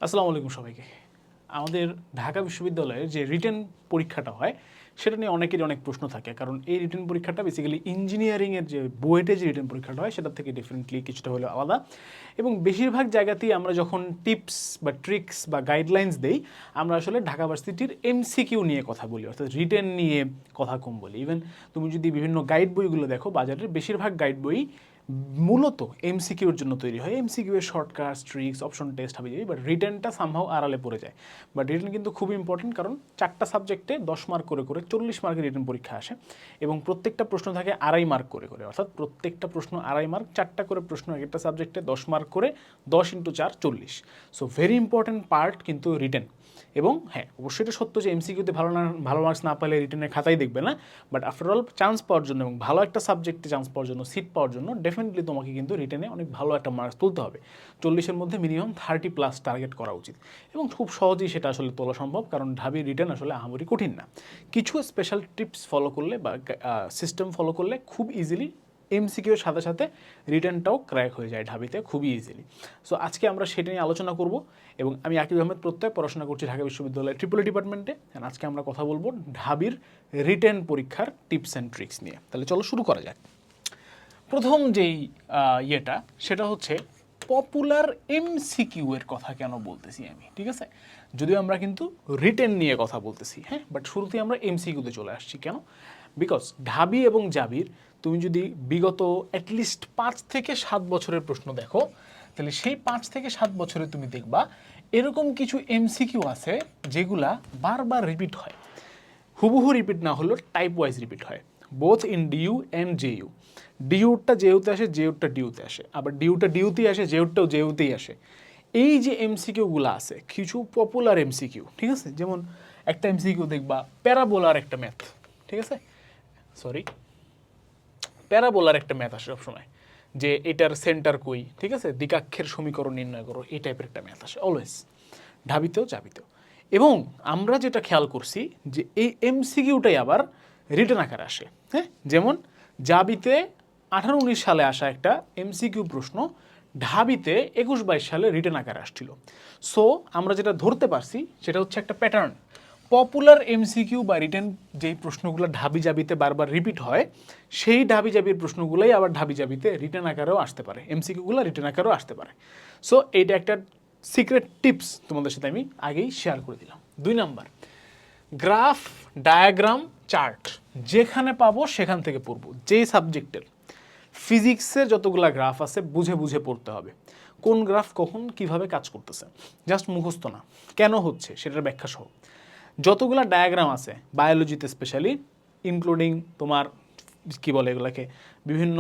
আসসালামু আলাইকুম সবাইকে। আমাদের ঢাকা বিশ্ববিদ্যালয়ের যে রিটেন পরীক্ষাটা হয় সেটা নিয়ে অনেকেরই অনেক প্রশ্ন থাকে, কারণ এই রিটেন পরীক্ষাটা বেসিক্যালি ইঞ্জিনিয়ারিংয়ের যে বুয়েটে যে রিটেন পরীক্ষাটা হয় সেটার থেকে ডিফারেন্টলি কিছুটা হলেও আলাদা। এবং বেশিরভাগ জায়গাতেই আমরা যখন টিপস বা ট্রিক্স বা গাইডলাইন্স দেই, আমরা আসলে ঢাকা ভার্সিটির এমসিকিউ নিয়ে কথা বলি, অর্থাৎ রিটেন নিয়ে কথা কম বলি। ইভেন তুমি যদি বিভিন্ন গাইড বইগুলো দেখো, বাজারের বেশিরভাগ গাইড বই মূলত এমসিকিউর জন্য তৈরি হয়। এমসিকিউ এর শর্টকাট, ট্রিক্স, অপশন টেস্ট হবে যাবে, বাট রিটেনটা সামহাও আড়ালে পড়ে যায়। বাট রিটেন কিন্তু খুব ইম্পর্টেন্ট, কারণ 4টা সাবজেক্টে 10 মার্ক করে 40 মার্কের রিটেন পরীক্ষা আসে এবং প্রত্যেকটা প্রশ্ন থাকে 2.5 মার্ক করে, অর্থাৎ প্রত্যেকটা প্রশ্ন 2.5 মার্ক, 4টা করে প্রশ্ন একটা সাবজেক্টে 10 মার্ক করে, 10 × 4 40। সো ভেরি ইম্পর্টেন্ট পার্ট কিন্তু রিটেন। এবং হ্যাঁ, অবশ্যই এটা সত্য যে এমসিকিউতে ভালো মার্কস না পেলে রিটেনের খাতাই দেখবে না, বাট আফটারঅল চান্স পাওয়ার জন্য এবং ভালো একটা সাবজেক্টে চান্স পাওয়ার জন্য, সিট পাওয়ার জন্য ডেফিনেটলি তোমাকে কিন্তু রিটেনে অনেক ভালো একটা মার্কস তুলতে হবে। 40-এর মধ্যে মিনিমাম 30+ টার্গেট করা উচিত এবং খুব সহজেই সেটা আসলে তোলা সম্ভব, কারণ ঢাবি রিটেন আসলে আহামরি কঠিন না। কিছু স্পেশাল টিপস ফলো করলে বা সিস্টেম ফলো করলে খুব ইজিলি এমসিকিউর সাথে সাথে রিটার্নটাও ক্র্যাক হয়ে যায় ঢাবিতে খুবই ইজিলি। সো আজকে আমরা সেটা নিয়ে আলোচনা করব এবং আমি আকিব আহমেদ প্রত্যয় পড়াশোনা করছি ঢাকা বিশ্ববিদ্যালয়ের ট্রিপল ডিপার্টমেন্টে। আজকে আমরা কথা বলবো ঢাবির রিটেন পরীক্ষার টিপস অ্যান্ড ট্রিক্স নিয়ে। তাহলে চলো শুরু করা যাক। প্রথম যেই সেটা হচ্ছে পপুলার এমসিকিউ এর কথা কেন বলতেছি আমি, ঠিক আছে? যদিও আমরা কিন্তু রিটেন নিয়ে কথা বলতেছি, হ্যাঁ, বাট শুরুতেই আমরা এমসিকিউতে চলে আসছি কেন? বিকজ ঢাবি এবং জাবির তুমি যদি বিগত অ্যাটলিস্ট 5 থেকে 7 বছরের প্রশ্ন দেখো, তাহলে সেই 5 থেকে 7 বছরে তুমি দেখবা এরকম কিছু এমসিকিউ আছে যেগুলা বারবার রিপিট হয়। হুবহু রিপিট না হলেও টাইপ ওয়াইজ রিপিট হয়, both in DU and JU. ডিইউটা জেইউতে আসে, জেইউটা ডিইউতে আসে, আবার ডিইউটা ডিইউতেই আসে, জেইউটাও জেইউতেই আসে। এই যে এমসিকিউগুলো আছে কিছু পপুলার এমসিকিউ, ঠিক আছে? যেমন একটা এমসিকিউ দেখবা প্যারাবোলার একটা ম্যাথ, ঠিক আছে? প্যারাবোলার একটা ম্যাথ আসে সবসময়, যে এটার সেন্টার কই, ঠিক আছে, দ্বিকাক্ষের সমীকরণ নির্ণয় করো, এই টাইপের একটা ম্যাথ আসে অলওয়েজ, ঢাবিতেও জাবিতেও। এবং আমরা যেটা খেয়াল করছি যে এই এমসিকিউটাই আবার রিটেন আকারে আসে, হ্যাঁ? যেমন জাবিতে 18-19 সালে আসা একটা এমসিকিউ প্রশ্ন ঢাবিতে 21-22 সালে রিটেন আকারে আসছিল। সো আমরা যেটা ধরতে পারছি সেটা হচ্ছে একটা প্যাটার্ন। পপুলার এমসিকিউ বা রিটেন যেই প্রশ্নগুলো ঢাবি জাবিতে বারবার রিপিট হয়, সেই ঢাবি জাবির প্রশ্নগুলোই আবার ঢাবি জাবিতে রিটেন আকারেও আসতে পারে, এমসিকিউগুলো রিটেন আকারেও আসতে পারে। সো এইটা একটা সিক্রেট টিপস তোমাদের সাথে আমি আগেই শেয়ার করে দিলাম। 2 নাম্বার, গ্রাফ, ডায়াগ্রাম, চার্ট যেখানে পাবো সেখান থেকে পড়বো। যেই সাবজেক্টের ফিজিক্সের যতগুলা গ্রাফ আছে বুঝে বুঝে পড়তে হবে, কোন গ্রাফ কখন কিভাবে কাজ করতেছে, জাস্ট মুখস্থ না, কেন হচ্ছে সেটার ব্যাখ্যা সহ। যতগুলা ডায়াগ্রাম আছে বায়োলজিতে স্পেশালি, ইনক্লুডিং তোমার কী বলে এগুলাকে, বিভিন্ন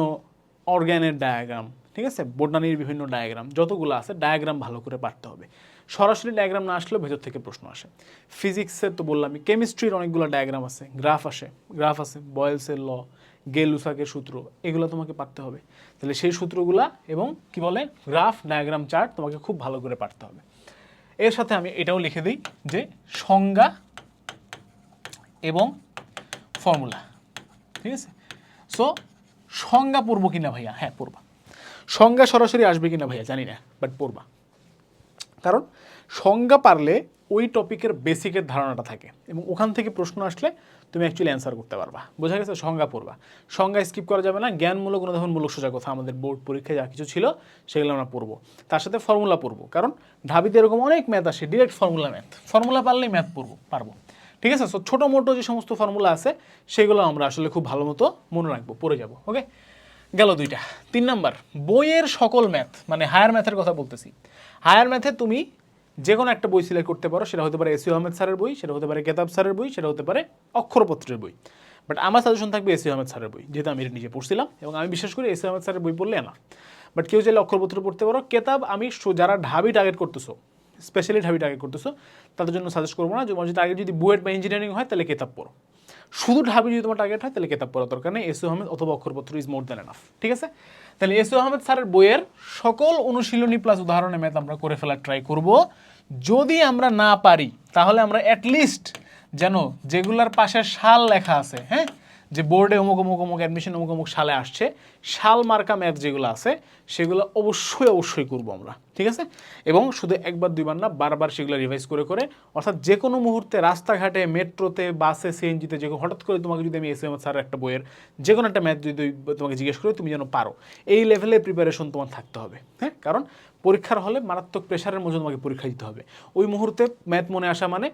অর্গ্যানের ডায়াগ্রাম, ঠিক আছে, বোটানির বিভিন্ন ডায়াগ্রাম, যতগুলো আছে ডায়াগ্রাম ভালো করে পারতে হবে। সরাসরি ডায়াগ্রাম না আসলেও ভেতর থেকে প্রশ্ন আসে। ফিজিক্সের তো বললামই, কেমিস্ট্রির অনেকগুলো ডায়াগ্রাম আছে, গ্রাফ আছে, বয়েলসের ল, গেলুসাকের সূত্র, এগুলো তোমাকে পারতে হবে। তাহলে সেই সূত্রগুলা এবং কি বলে গ্রাফ, ডায়াগ্রাম, চার্ট তোমাকে খুব ভালো করে পারতে হবে। এর সাথে আমি এটাও লিখে দিই যে সংজ্ঞা এবং ফর্মুলা, ঠিক আছে? সো সংজ্ঞা পড়বো কিনা ভাইয়া? হ্যাঁ পড়বা। সংজ্ঞা সরাসরি আসবে কিনা ভাইয়া জানি না, বাট পড়বা, কারণ সংজ্ঞা পারলে ওই টপিকের বেসিকের ধারণাটা থাকে এবং ওখান থেকে প্রশ্ন আসলে তুমি অ্যাকচুয়ালি অ্যান্সার করতে পারবা। বোঝা গেছে? সংজ্ঞা পড়বা, সংজ্ঞা স্কিপ করা যাবে না। জ্ঞানমূলক, অনুধাবনমূলক সোজা কথা আমাদের বোর্ড পরীক্ষায় যা কিছু ছিল সেগুলো আমরা পড়বো, তার সাথে ফর্মুলা পড়বো, কারণ ঢাবিতে এরকম অনেক ম্যাথ আসে, ডিরেক্ট ফর্মুলা পারলেই ম্যাথ পারবো, ঠিক আছে? সো ছোটো মোটো যে সমস্ত ফর্মুলা আছে সেগুলো আমরা আসলে খুব ভালো মতো মনে রাখবো, পড়ে যাবো। ওকে, গেল 2টা। 3 নাম্বার, বইয়ের সকল ম্যাথ, মানে হায়ার ম্যাথের কথা বলতেছি। হায়ার ম্যাথে তুমি যে কোনো একটা বই সিলেক্ট করতে পারো, সেটা হতে পারে এসি আহমেদ স্যারের বই, সেটা হতে পারে কেতাব স্যারের বই, সেটা হতে পারে অক্ষরপত্রের বই। বাট আমার সাজেশন থাকবে এসি আহমেদ স্যারের বই, যেহেতু আমি এটা নিজে পড়ছিলাম এবং আমি বিশেষ করে এসি আহমেদ স্যারের বই পড়লে না। বাট কেউ চাইলে অক্ষরপত্র পড়তে পারো। কেতাব আমি যারা ঢাবি টার্গেট করতেছো, স্পেশালি ঢাবি টার্গেট করতেছো, তাদের জন্য সাজেস্ট করবো না। যদি টার্গেট যদি বুয়েট বা ইঞ্জিনিয়ারিং হয় তাহলে কেতাব পড়ো। শুধু ঢাবি যদি তোমার টার্গেট হয় তাহলে কেতাব পড়ার দরকার নেই, এসি আহমেদ অথবা অক্ষরপত্র ইজ মোর দ্যান এনাফ, ঠিক আছে? তাহলে এসি আহমেদ স্যারের বইয়ের সকল অনুশীলনী প্লাস উদাহরণের ম্যাথ আমরা করে ফেলার ট্রাই করব। যদি আমরা না পারি তাহলে আমরা অ্যাটলিস্ট যেন যেগুলার পাশে সাল লেখা আছে, হ্যাঁ, যে বোর্ডে অমুক অমুক অমুক অ্যাডমিশন অমুক অমুক সালে আসছে, সাল মার্কা ম্যাথ যেগুলো আছে সেগুলো অবশ্যই করবো আমরা, ঠিক আছে? এবং শুধু একবার দুইবার না, বারবার সেগুলো রিভাইজ করে করে, অর্থাৎ যে কোনো মুহূর্তে রাস্তাঘাটে, মেট্রোতে, বাসে, সিএনজিতে, যে হঠাৎ করে তোমাকে যদি আমি এসএম স্যারের একটা বইয়ের যে কোনো একটা ম্যাথ যদি তোমাকে জিজ্ঞেস করি, তুমি যেন পারো, এই লেভেলে প্রিপারেশন তোমার থাকতে হবে। হ্যাঁ, কারণ পরীক্ষার হলে মারাত্মক প্রেশারের মধ্যে তোমাকে পরীক্ষা দিতে হবে। ওই মুহূর্তে ম্যাথ মনে আসা মানে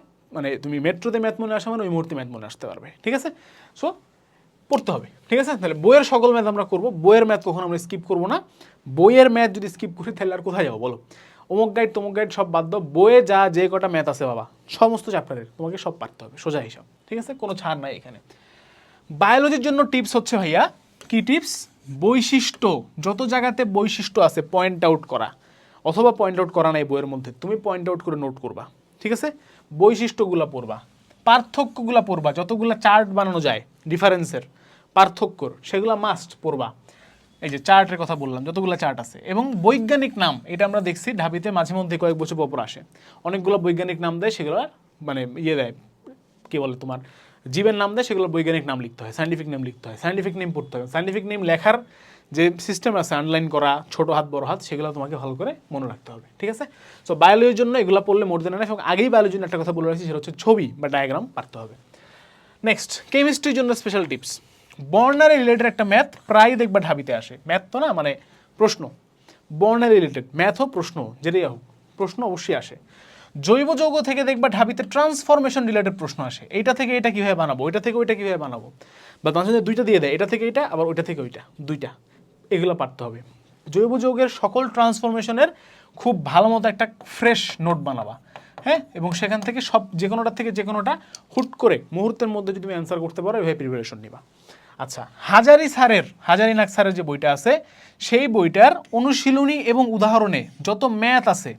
তুমি মেট্রোতে ম্যাথ মনে আসা মানে ওই মুহূর্তে ম্যাথ মনে আসতে পারবে, ঠিক আছে? সো পড়তে হবে, ঠিক আছে? তাহলে বইয়ের সকল ম্যাথ আমরা করবো, বইয়ের ম্যাথ কখনো আমরা স্কিপ করবো না। বইয়ের ম্যাথ যদি স্কিপ করি তাহলে আর কোথায় যাবো বলো? অমুক গাইড তমুক গাইড সব বাদ দাও, বইয়ে যে কটা ম্যাথ আছে বাবা, সমস্ত চ্যাপ্টারের তোমাকে সব পারতে হবে, সোজা হিসাব, ঠিক আছে? কোনো ছাড় নাই এখানে। বায়োলজির জন্য টিপস হচ্ছে ভাইয়া, কি টিপস? বৈশিষ্ট্য, যত জায়গাতে বৈশিষ্ট্য আছে পয়েন্ট আউট করা, অথবা পয়েন্ট আউট করা নাই বইয়ের মধ্যে, তুমি পয়েন্ট আউট করে নোট করবা, ঠিক আছে? বৈশিষ্ট্যগুলো পড়বা, পার্থক্যগুলো পড়বা, যতগুলো চার্ট বানানো যায় ডিফারেন্সের, পার্থক্যর, সেগুলো মাস্ট পড়বা। এই যে চার্টের কথা বললাম, যতগুলো চার্ট আছে। এবং বৈজ্ঞানিক নাম, এটা আমরা দেখছি ঢাবিতে মাঝে মধ্যে কয়েক বছর পর আসে, অনেকগুলো বৈজ্ঞানিক নাম দেয়, সেগুলো মানে দেয়, কী বলে তোমার জীবের নাম দেয়, সেগুলো বৈজ্ঞানিক নাম লিখতে হয়, সায়েন্টিফিক নেম লিখতে হয়, সায়েন্টিফিক নেম পড়তে হবে। সায়েন্টিফিক নেম লেখার যে সিস্টেম আছে, আন্ডারলাইন করা, ছোটো হাত বড় হাত, সেগুলো তোমাকে ভালো করে মনে রাখতে হবে, ঠিক আছে? সো বায়োলজির জন্য এগুলো পড়লে মোর দেন এনাফ। এবং আগেই বায়োলজির জন্য একটা কথা বলে রাখছি, সেটা হচ্ছে ছবি বা ডায়াগ্রাম পারতে হবে। নেক্সট, কেমিস্ট্রির জন্য স্পেশাল টিপস। বর্ণালী রিলেটেড একটা ম্যাথ প্রায় দেখবা ঢাবিতে আসে, ম্যাথ তো না, মানে প্রশ্ন, বর্ণালী রিলেটেড ম্যাথ হোক, প্রশ্ন যেটাই হোক, প্রশ্ন অবশ্যই আসে। জৈব যৌগ থেকে দেখবা ঢাবিতে ট্রান্সফরমেশন রিলেটেড প্রশ্ন আসে, এইটা থেকে এটা কীভাবে বানাবো, এটা থেকে ওইটা কীভাবে বানাবো, বা মাঝে মাঝে দুইটা দিয়ে দেয়, এটা থেকে এটা, আবার ওইটা থেকে ওইটা, দুইটা, এগুলো পারতে হবে। জৈব যৌগের সকল ট্রান্সফরমেশনের খুব ভালো মতো একটা ফ্রেশ নোট বানাবা, হ্যাঁ? এবং সেখান থেকে সব যে কোনোটা থেকে যে কোনোটা হুট করে মুহূর্তের মধ্যে যদি তুমি অ্যান্সার করতে পারো, এভাবে প্রিপারেশন নিবা। আচ্ছা, হাজারিনাগ স্যারের যে বইটা আছে, সেই বইটার অনুশীলনী এবং উদাহরণে যত ম্যাথ আছে,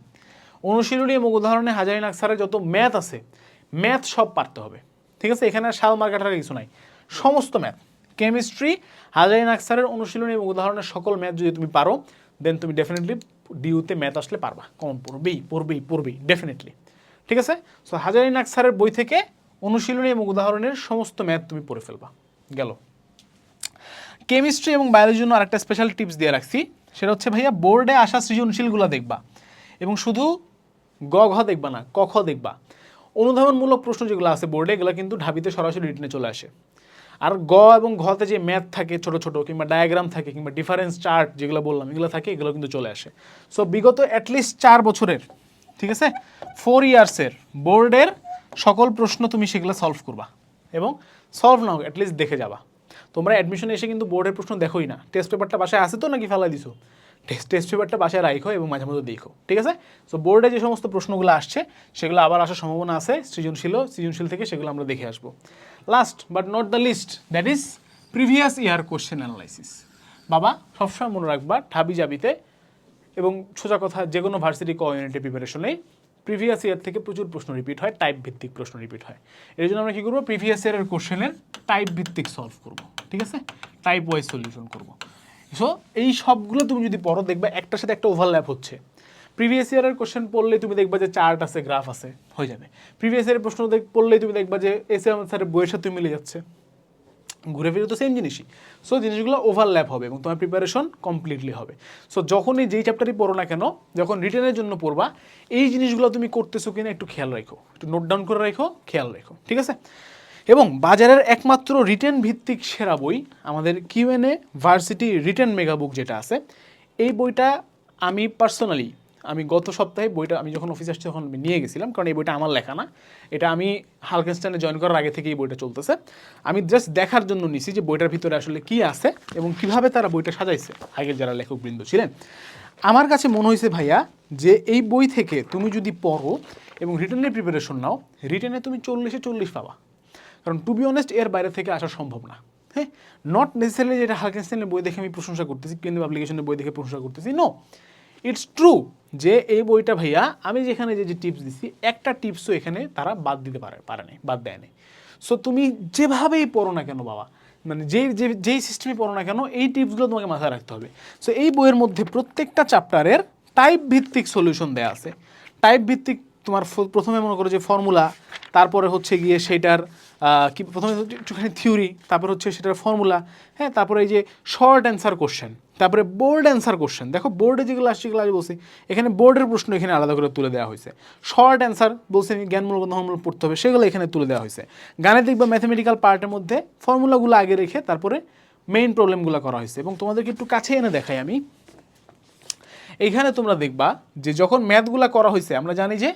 অনুশীলনী এবং উদাহরণে হাজারিনাগ স্যারের যত ম্যাথ আছে, ম্যাথ সব পারতে হবে, ঠিক আছে? এখানে শাল মার্কাটার কিছু নাই, সমস্ত ম্যাথ। কেমিস্ট্রি হাজারিনাগ স্যারের অনুশীলনী এবং উদাহরণের সকল ম্যাথ যদি তুমি পারো, দেন তুমি ডেফিনেটলি ডিউতে ম্যাথ আসলে পারবা, কমন পড়বেই ডেফিনেটলি, ঠিক আছে? সো হাজারিনাগ স্যারের বই থেকে অনুশীলনী এবং উদাহরণের সমস্ত ম্যাথ তুমি পড়ে ফেলবা, গেল। কেমিস্ট্রি এবং বায়োলজির জন্য আরেকটা স্পেশাল টিপস দিয়ে রাখছি, সেটা হচ্ছে ভাইয়া বোর্ডে আসা সৃজনশীলগুলো দেখবা, এবং শুধু গ ঘ দেখবা না, ক খ দেখবা। অনুধাবনমূলক প্রশ্ন যেগুলো আছে বোর্ডে, এগুলো কিন্তু ঢাবিতে সরাসরি রিটেনে চলে আসে। আর গ এবং ঘতে যে ম্যাথ থাকে ছোট ছোট, কিংবা ডায়াগ্রাম থাকে, কিংবা ডিফারেন্স চার্ট যেগুলো বললাম, এগুলো থাকে, এগুলো কিন্তু চলে আসে। সো বিগত অ্যাটলিস্ট 4 বছরের, ঠিক আছে, 4 ইয়ার্সের বোর্ডের সকল প্রশ্ন তুমি সেগুলো সলভ করবা, এবং সলভ না হোক অ্যাটলিস্ট দেখে যাবা। তোমরা অ্যাডমিশনে এসে কিন্তু বোর্ডের প্রশ্ন দেখোই না, টেস্ট পেপারটা বাসায় আসে তো নাকি ফেলা দিছো, টেস্ট পেপারটা বাসায় রাখো এবং মাঝে মধ্যে দেখো, ঠিক আছে? সো বোর্ডে যে সমস্ত প্রশ্নগুলো আসছে সেগুলো আবার আসার সম্ভাবনা আছে, সৃজনশীল থেকে সেগুলো আমরা দেখে আসবো। Last but not the least, that is previous year question analysis. বাবা সবসময় মনে রাখবা, ঢাবি জাবিতে এবং সোজা কথা যে কোনো ভার্সিটি ক ইউনিটের প্রিপারেশনেই প্রিভিয়াস ইয়ার থেকে প্রচুর প্রশ্ন রিপিট হয়, টাইপ ভিত্তিক প্রশ্ন রিপিট হয়। এর জন্য আমরা কী করবো, প্রিভিয়াস ইয়ারের কোশ্চেনের টাইপ ভিত্তিক সলভ করবো, ঠিক আছে? টাইপ ওয়াইজ সলিউশন করবো। সো এই সবগুলো তুমি যদি পড়ো, দেখবা একটার সাথে একটা ওভারল্যাপ হচ্ছে। প্রিভিয়াস ইয়ারের কোশ্চেন পড়লে তুমি দেখবা যে চার্ট আছে, গ্রাফ আছে, হয়ে যাবে। প্রিভিয়াস ইয়ারের প্রশ্ন পড়লেই তুমি দেখবা যে এসে আমার স্যারের বইয়ের সাথে মিলে যাচ্ছে, ঘুরে ফিরে তো সেম জিনিসই। সো জিনিসগুলো ওভারল্যাপ হবে এবং তোমার প্রিপারেশন কমপ্লিটলি হবে। সো যখনই যেই চ্যাপ্টারই পড়ো না কেন, যখন রিটেনের জন্য পড়বা, এই জিনিসগুলো তুমি করতেছো কিনা একটু খেয়াল রাখো, একটু নোট ডাউন করে রাখো, খেয়াল রাখো, ঠিক আছে? এবং বাজারের একমাত্র রিটেন ভিত্তিক সেরা বই আমাদের QnA varsity written mega book যেটা আছে, এই বইটা আমি পার্সোনালি গত সপ্তাহে বইটা আমি যখন অফিসে আসছি তখন আমি নিয়ে গেছিলাম, কারণ এই বইটা আমার লেখা না, এটা আমি হালকেনস্টাইনে জয়েন করার আগে থেকে এই বইটা চলতেছে। আমি জাস্ট দেখার জন্য নিছি যে বইটার ভিতরে আসলে কী আছে এবং কিভাবে তারা বইটা সাজাইছে, আগের যারা লেখকবৃন্দ ছিলেন। আমার কাছে মনে হয়েছে ভাইয়া যে এই বই থেকে তুমি যদি পড়ো এবং রিটেনের প্রিপারেশন নাও, রিটেনে তুমি 40-40 পাবা, কারণ টু বি অনেস্ট এর বাইরে থেকে আসা সম্ভব না। হ্যাঁ, নট নেসেসারিলি যেটা হালকেনস্টাইনের বই দেখে আমি প্রশংসা করতেছি, কিউএনএ পাবলিকেশনের বই দেখে প্রশংসা করতেছি, নো, ইটস ট্রু যে এই বইটা ভাইয়া আমি যেখানে যে টিপস দিচ্ছি, একটা টিপসও এখানে তারা বাদ দিতে বাদ দেয়নি। সো তুমি যেভাবেই পড়ো না কেন বাবা, মানে যেই সিস্টেমে পড়ো না কেন, এই টিপসগুলো তোমাকে মাথায় রাখতে হবে। সো এই বইয়ের মধ্যে প্রত্যেকটা চ্যাপ্টারের টাইপ ভিত্তিক সলিউশন দেওয়া আছে। টাইপ ভিত্তিক তোমার প্রথমে মনে করো যে ফর্মুলা, তারপরে হচ্ছে গিয়ে সেটার কি প্রথমে একটুখানি থিওরি, তারপর হচ্ছে সেটার ফর্মুলা, হ্যাঁ, তারপরে এই যে শর্ট অ্যান্সার কোশ্চেন, তারপরে বোর্ড অ্যান্সার কোশ্চেন। দেখো বোর্ডে যেগুলো আসছে সেগুলো আজ বলছি, এখানে বোর্ডের প্রশ্ন এখানে আলাদা করে তুলে দেওয়া হয়েছে। শর্ট অ্যান্সার বলছে জ্ঞানমূলক ধর্মমূলক পড়তে হবে, সেগুলো এখানে তুলে দেওয়া হয়েছে। গাণিতিক বা ম্যাথমেটিক্যাল পার্টের মধ্যে ফর্মুলাগুলো আগে রেখে তারপরে মেইন প্রবলেমগুলো করা হয়েছে। এবং তোমাদেরকে একটু কাছে এনে দেখাই আমি, এইখানে তোমরা দেখবা যে যখন ম্যাথগুলা করা হয়েছে, আমরা জানি যে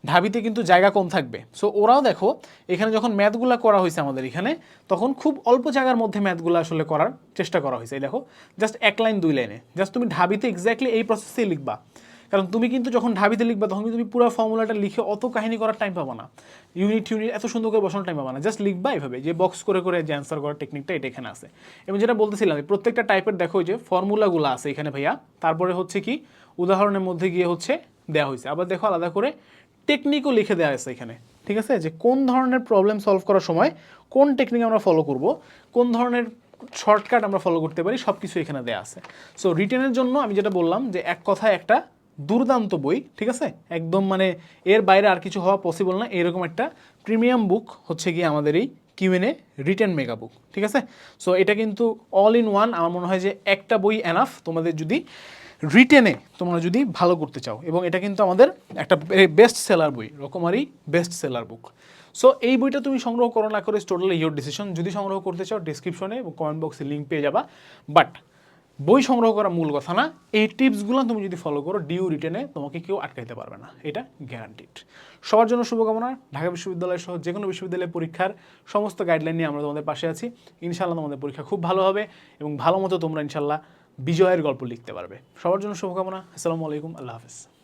ঢাবিতে কিন্তু জায়গা কম থাকবে। সো ওরাও দেখো এখানে যখন ম্যাথগুলা করা হয়েছে আমাদের এখানে, তখন খুব অল্প জায়গার মধ্যে ম্যাথগুলো আসলে করার চেষ্টা করা হয়েছে। এই দেখো জাস্ট 1 লাইন 2 লাইনে জাস্ট তুমি ঢাবিতে এক্স্যাক্টলি এই প্রসেসেই লিখবা। কারণ তুমি কিন্তু যখন ঢাবিতে লিখবা তখন কিন্তু তুমি পুরো ফর্মুলাটা লিখে অত কাহিনী করার টাইম পাবা না, ইউনিট এত সুন্দর করে বসানোর টাইম পাবা না। জাস্ট লিখবা এভাবে, যে বক্স করে করে যে অ্যান্সার করার টেকনিকটা এটা এখানে আছে। এবং যেটা বলতেছিলাম প্রত্যেকটা টাইপের দেখো যে ফর্মুলাগুলো আছে এখানে ভাইয়া, তারপরে হচ্ছে কি উদাহরণের মধ্যে গিয়ে হচ্ছে দেওয়া হয়েছে। আবার দেখো আলাদা করে টেকনিকও লিখে দেওয়া আছে এখানে, ঠিক আছে, যে কোন ধরনের প্রবলেম সলভ করার সময় কোন টেকনিক আমরা ফলো করব, কোন ধরনের শর্টকাট আমরা ফলো করতে পারি, সব কিছু এখানে দেওয়া আছে। সো রিটেনের জন্য আমি যেটা বললাম যে এক কথায় একটা দুর্দান্ত বই, ঠিক আছে, একদম মানে এর বাইরে আর কিছু হওয়া পসিবল না, এরকম একটা প্রিমিয়াম বুক হচ্ছে গিয়ে আমাদের এই কিউএনএ রিটেন মেগা বুক, ঠিক আছে। সো এটা কিন্তু অল ইন ওয়ান, আমার মনে হয় যে একটা বই এনাফ তোমাদের যদি রিটেনে তোমরা যদি ভালো করতে চাও। এবং এটা কিন্তু আমাদের একটা বেস্ট সেলার বই, রকমারি বেস্ট সেলার বুক। সো এই বইটা তুমি সংগ্রহ করো না করে টোটালি ইয়োর ডিসিশন। যদি সংগ্রহ করতে চাও ডিসক্রিপশনে এবং কমেন্ট বক্সে লিঙ্ক পেয়ে যাবা। বাট বই সংগ্রহ করা মূল কথা না, এই টিপসগুলো তুমি যদি ফলো করো ডিউ রিটেনে তোমাকে কেউ আটকাইতে পারবে না, এটা গ্যারান্টিড। সবার জন্য শুভকামনা। ঢাকা বিশ্ববিদ্যালয় সহ যে কোনো বিশ্ববিদ্যালয়ের পরীক্ষার সমস্ত গাইডলাইন নিয়ে আমরা তোমাদের পাশে আছি। ইনশাআল্লাহ তোমাদের পরীক্ষা খুব ভালো হবে এবং ভালো মতো তোমরা ইনশাআল্লাহ বিজয়ের গল্প লিখতে পারবে। সবার জন্য শুভকামনা। আসসালামু আলাইকুম, আল্লাহ হাফেজ।